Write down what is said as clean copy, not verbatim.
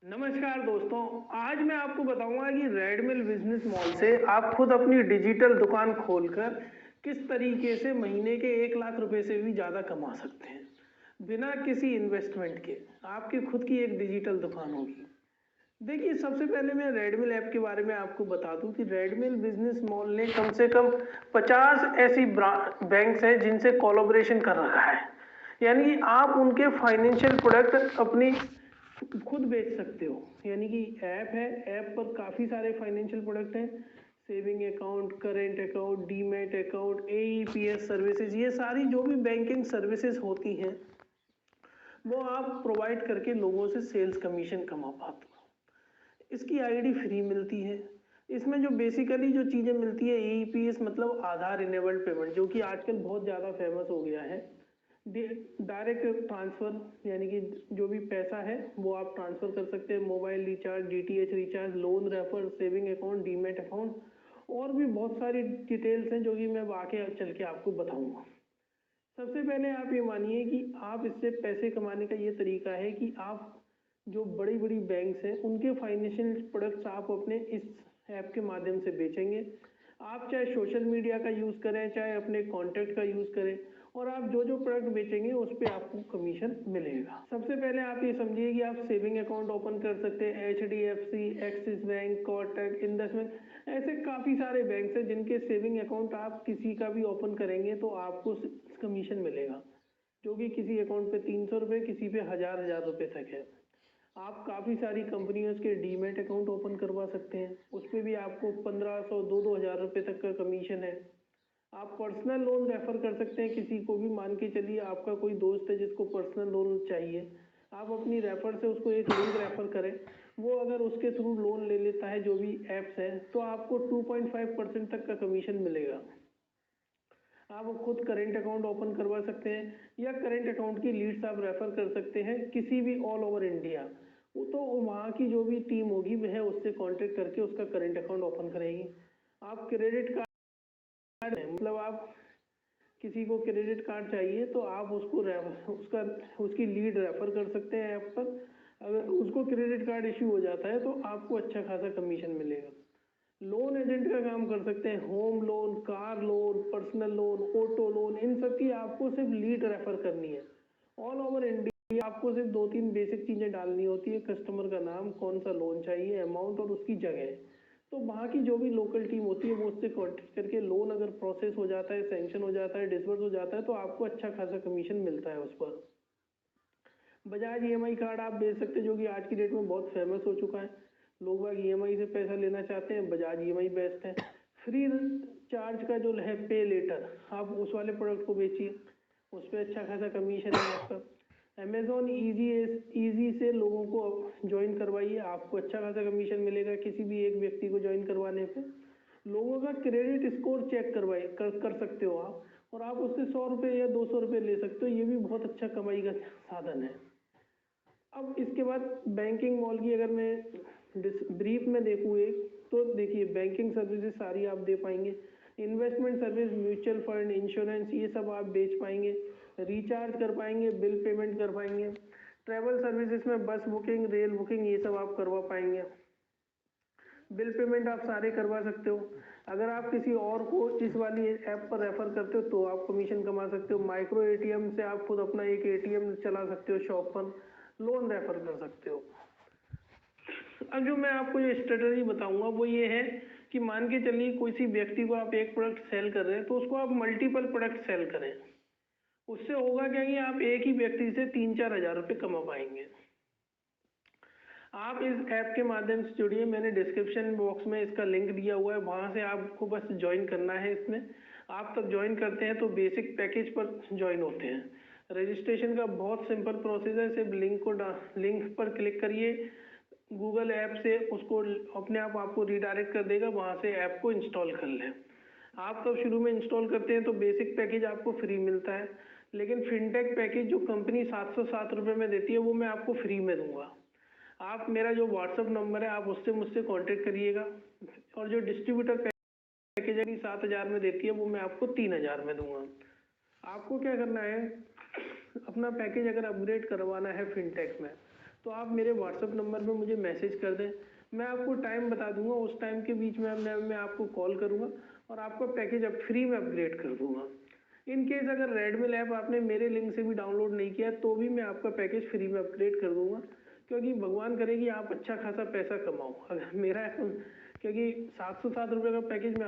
नमस्कार दोस्तों। आज मैं आपको बताऊंगा कि रेडमिल बिजनेस मॉल से आप खुद अपनी डिजिटल दुकान खोलकर किस तरीके से महीने के 1 लाख रुपए से भी ज़्यादा कमा सकते हैं बिना किसी इन्वेस्टमेंट के। आपकी खुद की एक डिजिटल दुकान होगी। देखिए, सबसे पहले मैं रेडमिल ऐप के बारे में आपको बता दूं कि रेडमिल बिजनेस मॉल ने कम से कम 50 ऐसी बैंक्स हैं जिनसे कोलैबोरेशन कर रखा है। यानी कि आप उनके फाइनेंशियल प्रोडक्ट अपनी खुद बेच सकते हो। यानी कि ऐप है, ऐप पर काफ़ी सारे फाइनेंशियल प्रोडक्ट हैं। Saving account, current account, demat account, AEPS services, ये सारी जो भी बैंकिंग सर्विसेज होती हैं वो आप प्रोवाइड करके लोगों से सेल्स कमीशन कमा पाते हो। इसकी आईडी फ्री मिलती है। इसमें जो बेसिकली जो चीज़ें मिलती है, एईपीएस मतलब आधार इनेबल्ड पेमेंट, जो कि आजकल बहुत ज़्यादा फेमस हो गया है। डायरेक्ट ट्रांसफ़र, यानी कि जो भी पैसा है वो आप ट्रांसफ़र कर सकते हैं। Mobile recharge, DTH recharge, loan refer, saving account, demat account, और भी बहुत सारी डिटेल्स हैं जो कि मैं आगे चल के आपको बताऊंगा। सबसे पहले आप ये मानिए कि आप इससे पैसे कमाने का ये तरीका है कि आप जो बड़ी बड़ी बैंक्स हैं उनके फाइनेंशियल प्रोडक्ट्स आप अपने इस ऐप के माध्यम से बेचेंगे। आप चाहे सोशल मीडिया का यूज़ करें, चाहे अपने कॉन्टैक्ट का यूज़ करें, और आप जो जो प्रोडक्ट बेचेंगे उस पर आपको कमीशन मिलेगा। सबसे पहले आप ये समझिए कि आप सेविंग अकाउंट ओपन कर सकते हैं। HDFC, axis bank, Kotak, Indus bank, ऐसे काफ़ी सारे बैंक हैं जिनके सेविंग अकाउंट आप किसी का भी ओपन करेंगे तो आपको कमीशन मिलेगा, जो कि किसी अकाउंट पे 300 रुपये, किसी पे हजार हजार रुपये तक है। आप काफ़ी सारी कंपनियों के डीमैट अकाउंट ओपन करवा सकते हैं, उस पर भी आपको 1500, 2-2 हज़ार रुपये तक का कमीशन है। आप पर्सनल लोन रेफर कर सकते हैं किसी को भी। मान के चलिए आपका कोई दोस्त है जिसको पर्सनल लोन चाहिए, आप अपनी रेफर से उसको एक लिंक रेफर करें, वो अगर उसके थ्रू लोन ले लेता है जो भी ऐप्स हैं, तो आपको 2.5% तक का कमीशन मिलेगा। आप खुद करेंट अकाउंट ओपन करवा सकते हैं, या करेंट अकाउंट की लीड्स आप रेफर कर सकते हैं किसी भी ऑल ओवर इंडिया। वो तो वहाँ की जो भी टीम होगी वह उससे कांटेक्ट करके उसका करेंट अकाउंट ओपन करेगी। आप क्रेडिट कार्ड है, मतलब आप किसी को क्रेडिट कार्ड चाहिए तो आप उसका उसकी लीड रेफर कर सकते हैं ऐप पर। अगर उसको क्रेडिट कार्ड इश्यू हो जाता है तो आपको अच्छा खासा कमीशन मिलेगा। लोन एजेंट का काम कर सकते हैं। Home loan, car loan, personal loan, auto loan, इन सब की आपको सिर्फ लीड रेफर करनी है। ऑल ओवर इंडिया आपको सिर्फ 2-3 बेसिक चीज़ें डालनी होती है: कस्टमर का नाम, कौन सा लोन चाहिए, अमाउंट और उसकी जगह। तो वहाँ की जो भी लोकल टीम होती है वो उससे कॉन्टेक्ट करके लोन अगर प्रोसेस हो जाता है, सैंक्शन हो जाता है, डिसबर्स हो जाता है, तो आपको अच्छा खासा कमीशन मिलता है उस पर। बजाज ईएमआई कार्ड आप बेच सकते हैं, जो कि आज की डेट में बहुत फेमस हो चुका है। लोग बाग ईएमआई से पैसा लेना चाहते हैं, बजाज ईएमआई बेस्ट है। फ्री चार्ज का जो है पे लेटर, आप उस वाले प्रोडक्ट को बेचिए, उस पर अच्छा खासा कमीशन है आपका। अमेजोन ईजी से लोगों को ज्वाइन करवाइए, आपको अच्छा खासा कमीशन मिलेगा किसी भी एक व्यक्ति को ज्वाइन करवाने पे। लोगों का क्रेडिट स्कोर चेक कर सकते हो आप, और आप उससे 100 रुपये या 200 रुपये ले सकते हो। ये भी बहुत अच्छा कमाई का साधन है। अब इसके बाद बैंकिंग मॉल की अगर मैं ब्रीफ में देखूँ एक, तो देखिए, बैंकिंग सर्विसेज सारी आप दे पाएंगे। Investment service, mutual fund, insurance, ये सब आप बेच पाएंगे। रिचार्ज कर पाएंगे, बिल पेमेंट कर पाएंगे। ट्रैवल सर्विसेज में बस बुकिंग, रेल बुकिंग, ये सब आप करवा पाएंगे। बिल पेमेंट आप सारे करवा सकते हो। अगर आप किसी और को इस वाली ऐप पर रेफर करते हो तो आप कमीशन कमा सकते हो। माइक्रो एटीएम से आप खुद अपना एक एटीएम चला सकते हो शॉप पर। लोन रेफर कर सकते हो। अब जो मैं आपको ये स्ट्रेटजी बताऊंगा वो ये है कि मान के चलिए किसी व्यक्ति को आप एक प्रोडक्ट सेल कर रहे हैं, तो उसको आप मल्टीपल प्रोडक्ट सेल करें। उससे होगा क्या कि आप एक ही व्यक्ति से 3-4 हज़ार रुपये कमा पाएंगे। आप इस ऐप के माध्यम से जुड़िए, मैंने डिस्क्रिप्शन बॉक्स में इसका लिंक दिया हुआ है, वहाँ से आपको बस ज्वाइन करना है इसमें। आप तब ज्वाइन करते हैं तो बेसिक पैकेज पर ज्वाइन होते हैं। रजिस्ट्रेशन का बहुत सिंपल प्रोसेस है, सिर्फ लिंक पर क्लिक करिए, गूगल ऐप से उसको अपने आप आपको रिडायरेक्ट कर देगा, वहाँ से ऐप को इंस्टॉल कर लें। आप तब शुरू में इंस्टॉल करते हैं तो बेसिक पैकेज आपको फ्री मिलता है, लेकिन फिनटेक पैकेज जो कंपनी 707 रुपये में देती है वो मैं आपको फ्री में दूंगा। आप मेरा जो व्हाट्सअप नंबर है आप उससे मुझसे कांटेक्ट करिएगा, और जो डिस्ट्रीब्यूटर पैकेज है 7 हज़ार में देती है वो मैं आपको 3 हज़ार में दूंगा। आपको क्या करना है, अपना पैकेज अगर अपग्रेड करवाना है फिनटेक में, तो आप मेरे व्हाट्सअप नंबर पे मुझे मैसेज कर दें, मैं आपको टाइम बता दूंगा, उस टाइम के बीच में मैं आपको कॉल करूंगा और आपका पैकेज अब फ्री में अपग्रेड कर दूंगा। इन केस अगर रेडमिल ऐप आपने मेरे लिंक से भी डाउनलोड नहीं किया तो भी मैं आपका पैकेज फ्री में अपग्रेड कर दूंगा, क्योंकि भगवान करे कि आप अच्छा खासा पैसा कमाओ। अगर मेरा क्योंकि 707 रुपये का पैकेज मैं